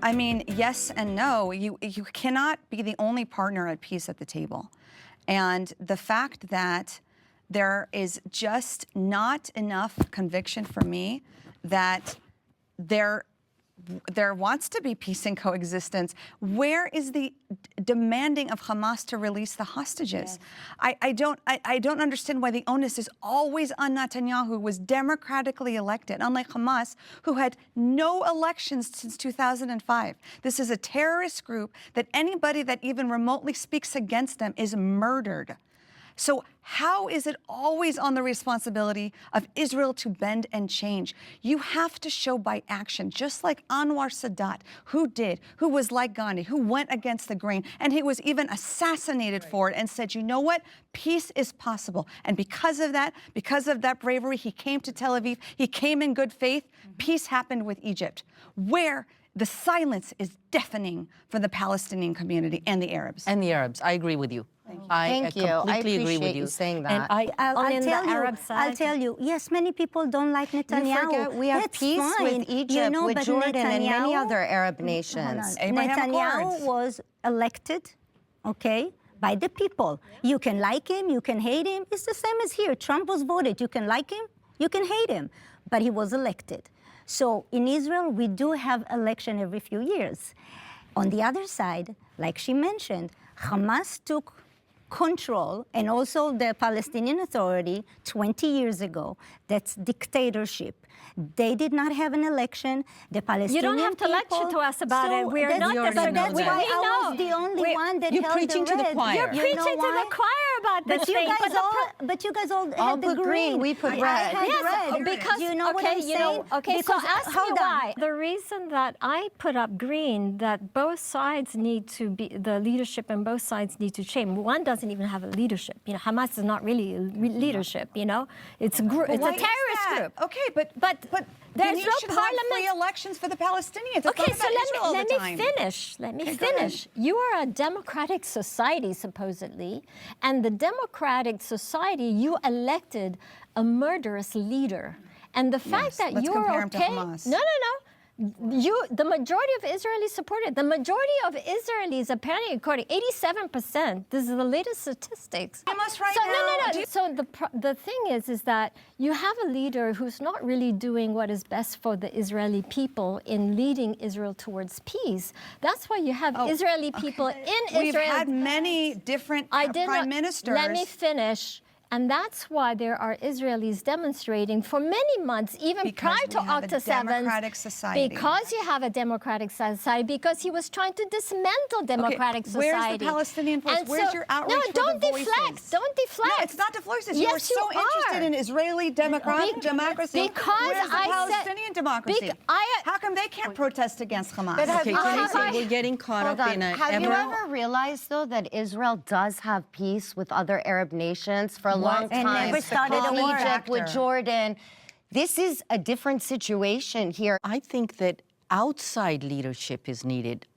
I mean, yes and no. You cannot be the only partner at peace at the table. And the fact that there is just not enough conviction for me that there wants to be peace and coexistence. Where is the demanding of Hamas to release the hostages? Yes. I don't understand why the onus is always on Netanyahu, who was democratically elected, unlike Hamas, who had no elections since 2005. This is a terrorist group that anybody that even remotely speaks against them is murdered. So how is it always on the responsibility of Israel to bend and change? You have to show by action, just like Anwar Sadat, who was like Gandhi, who went against the grain, and he was even assassinated for it and said, you know what? Peace is possible. And because of that bravery, he came to Tel Aviv, he came in good faith. Peace happened with Egypt, where the silence is deafening for the Palestinian community and the Arabs. And the Arabs, I agree with you. Thank you. I appreciate agree with you saying that. And I'll tell you, yes, many people don't like Netanyahu. You forget we have peace with Egypt, with Jordan, and many other Arab nations. Netanyahu was elected, okay, by the people. You can like him, you can hate him. It's the same as here. Trump was voted. You can like him, you can hate him, but he was elected. So in Israel, we do have election every few years. On the other side, like she mentioned, Hamas took control, and also the Palestinian Authority 20 years ago. That's dictatorship. They did not have an election. The Palestinian You don't have to lecture to us about it. We're not But that's why I was the only one that held the preaching to the choir. You're preaching to the choir about this thing. But you guys all had the green. We put red. I had red. Because, you know what I'm saying? Okay, because, so ask me why. The reason that I put up green, that both sides need to be, the leadership and both sides need to change. One doesn't even have a leadership. You know, Hamas is not really a leadership, you know. It's a group. It's a terrorist group. Okay, but there's no should parliament. Have free elections for the Palestinians. It's Okay, not so about let Israel me finish. Let me finish. You are a democratic society, supposedly, and the democratic society, you elected a murderous leader. And the fact that you're okay. No. The majority of Israelis supported. The majority of Israelis, apparently, according 87%. This is the latest statistics. Almost right now. No. So the thing is that you have a leader who's not really doing what is best for the Israeli people in leading Israel towards peace. That's why you have Israeli people in Israel. We've had many different prime ministers. Let me finish. And that's why there are Israelis demonstrating for many months, even prior to October 7th. Because you have a democratic society, because he was trying to dismantle democratic society. Where's the Palestinian voice? Where's your outreach for don't the deflect. voices? Don't deflect. No, it's not deflections. Yes, you are so interested in Israeli democracy. Because where's the Palestinian democracy? How come they can't protest against Hamas? Okay, we're getting caught up in a... Have you ever realized, though, that Israel does have peace with other Arab nations for a long time? And never started a war. Egypt, with Jordan. This is a different situation here. I think that outside leadership is needed.